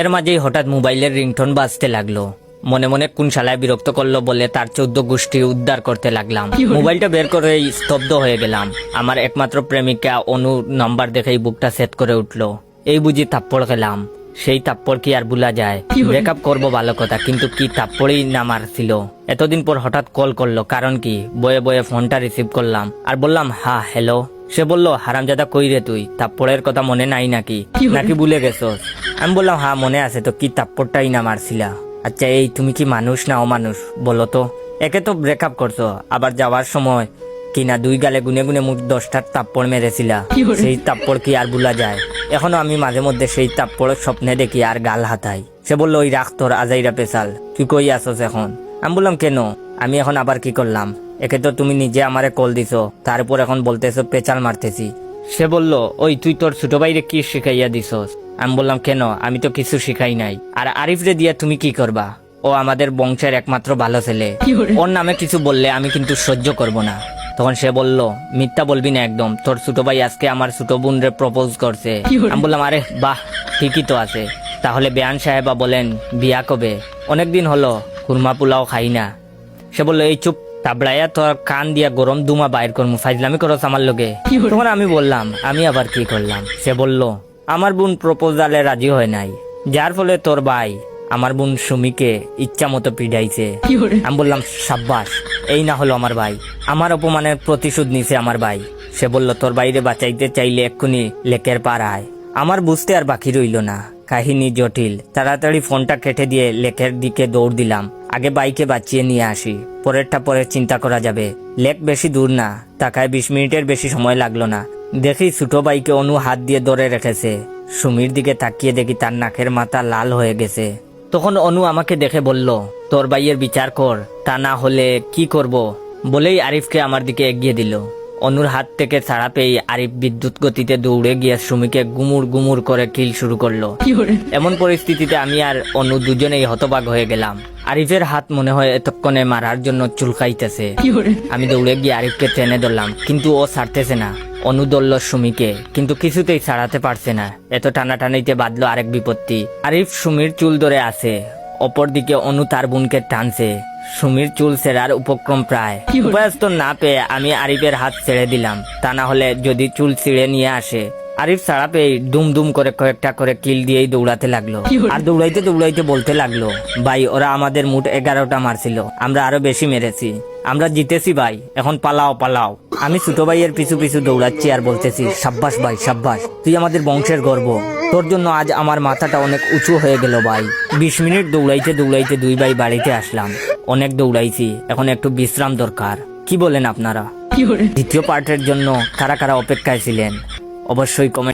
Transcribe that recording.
এর মাঝেই হঠাৎ মোবাইলের রিংটোন বাজতে লাগলো। মনে মনে কোন শালায় বিরক্ত করলো বলে তার 14 গোষ্ঠী উদ্ধার করতে লাগলাম। মোবাইলটা বের করে স্তব্ধ হয়ে গেলাম। আমার একমাত্র প্রেমিকা অনু নাম্বার দেখেই বুকটা সেট করে উঠলো। এই বুঝি থাপ্পড় খেলাম। সেই থাপ্পড় কি আর ভুলা যায়? ব্রেকআপ করবো ভালো কথা, কিন্তু কি থাপ্পড়ই না মারছিল। এতদিন পর হঠাৎ কল করলো, কারণ কি? বয়ে বয়ে ফোনটা রিসিভ করলাম আর বললাম হ্যাঁ হ্যালো। সে বলল, হারামজাদা কই রে তুই? থাপ্পড়ের কথা মনে নাই নাকি ভুলে গেছস? আমি বললাম হ্যাঁ মনে আছে তো, কি থাপ্পড়টাই না মারছিলা? আচ্ছা এই তুমি কি মানুষ না অমানুষ বলো তো? একে তো ব্রেকআপ করছো, আবার যাওয়ার সময় কিনা 2 গালে গুনে গুনে মুখ 10টা থাপ্পড় মেরেছিলা। সেই থাপ্পড় কি আর ভুলা যায়? এখনো আমি মাঝে মধ্যে সেই থাপ্পড় স্বপ্নে দেখি আর গাল হাতাই। সে বললো, ওই রাখ তোর আজাইরা পেশাল, তুই কই আসস এখন? আমি বললাম কেন? আমি এখন আবার কি করলাম? একে তো তুমি নিজে আমারে কল দিছো, তার উপর এখন বলতেছো পেঁচাল মারতেছি। সে বলল, ওই তুই তোর ছোট ভাইরে কি শিখাইয়া দিছস? আমি বললাম কেন, আমি তো কিছু শিখাই নাই। আর আরিফরে দিয়া তুমি কি করবা? ও আমাদের বংশের একমাত্র ভালো ছেলে, ওর নামে কিছু বললে আমি কিন্তু সহ্য করব না। তখন সে বলল, মিথ্যা বলবি না একদম, তোর ছোট ভাই আজকে আমার ছোট বোন রে প্রপোজ করছে। আমি বললাম আরে বাহ, ঠিকই তো আছে। তাহলে বেয়ান সাহেবা বলেন বিয়া কবে? অনেকদিন হলো কুরমা পোলাও খাই না। সে বললো, এই চুপ, তাবড়াইয়া তোর কান দিয়া গরম দুমা বাইর করমু, ফাইজলামি করস আমার লগে। তখন আমি বললাম, আমি আবার কি করলাম? সে বলল, আমার বোন প্রপোজালে রাজি হয় নাই, যার ফলে তোর ভাই আমার বোন সুমিকে ইচ্ছা মতো পিড়াইছে। আমি বললাম সাব্বাস, এই না হলো আমার ভাই, আমার অপমানের প্রতিশোধ নিছে আমার ভাই। সে বলল, তোর বাইরে বাঁচাইতে চাইলে এক্ষুনি লেকের পার আয়। আমার বুঝতে আর বাকি রইল না, কাহিনী জটিল। তাড়াতাড়ি ফোনটা কেটে দিয়ে লেকের দিকে দৌড় দিলাম। আগে বাইকে বাঁচিয়ে নিয়ে আসি, পরেরটা পরে চিন্তা করা যাবে। লেক বেশি দূর না, তাকায় 20 মিনিটের বেশি সময় লাগলো না। দেখি ছোট ভাইকে অনু হাত দিয়ে ধরে রেখেছে। সুমির দিকে তাকিয়ে দেখি তার নাকের মাথা লাল হয়ে গেছে। তখন অনু আমাকে দেখে বলল, তোর ভাইয়ের বিচার কর, তা না হলে কি করব? বলেই আরিফকে আমার দিকে এগিয়ে দিল। অনুর হাত থেকে ছাড়া পেয়ে আরিফ বিদ্যুৎ গতিতে দৌড়ে গিয়ে সুমিকে গুমুর গুমুর করে কিল শুরু করলো। এমন পরিস্থিতিতে আমি আর অনু দুজনেই হতবাক হয়ে গেলাম। আরিফের হাত মনে হয় এতক্ষণে মারার জন্য চুলকাইতেছে। আমি দৌড়ে গিয়ে আরিফকে টেনে ধরলাম, কিন্তু ও ছাড়তেছে না। অনু ধরল সুমিকে, কিন্তু কিছুতেই ছাড়াতে পারছে না। এত টানাটানিতে বাঁধলো আরেক বিপত্তি। আরিফ সুমির চুল ধরে আছে, অপরদিকে অনু তার বোনকে টানছে। সুমির চুল ছেড়ার উপক্রম প্রায়। উপায়স্ত না পেয়ে আমি আরিফের হাত ছেড়ে দিলাম, তা না হলে যদি চুল ছিঁড়ে নিয়ে আসে। আরিফ ছাড়া পেয়ে দুম দুম করে কয়েকটা করে কিল দিয়েই দৌড়াতে লাগলো। আর দৌড়াইতে দৌড়াইতে বলতে লাগলো, ভাই ওরা আমাদের মোট 11টা মারছিল, আমরা আরো বেশি মেরেছি, আমরা জিতেছি ভাই, এখন পালাও পালাও। আমি ছোট ভাইয়ের পিছু পিছু দৌড়াচ্ছি আর বলতেছি, সাব্বাস ভাই সাব্বাস, তুই আমাদের বংশের গর্ব, তোর জন্য আজ আমার মাথাটা অনেক উঁচু হয়ে গেল ভাই। 20 মিনিট দৌড়াইতে দৌড়াইতে 2 ভাই বাড়িতে আসলাম। অনেক দৌড়াইছি, এখন একটু বিশ্রাম দরকার। কি বলেন আপনারা? দ্বিতীয় পার্টের জন্য কারা কারা অপেক্ষায় ছিলেন অবশ্যই কমেন্ট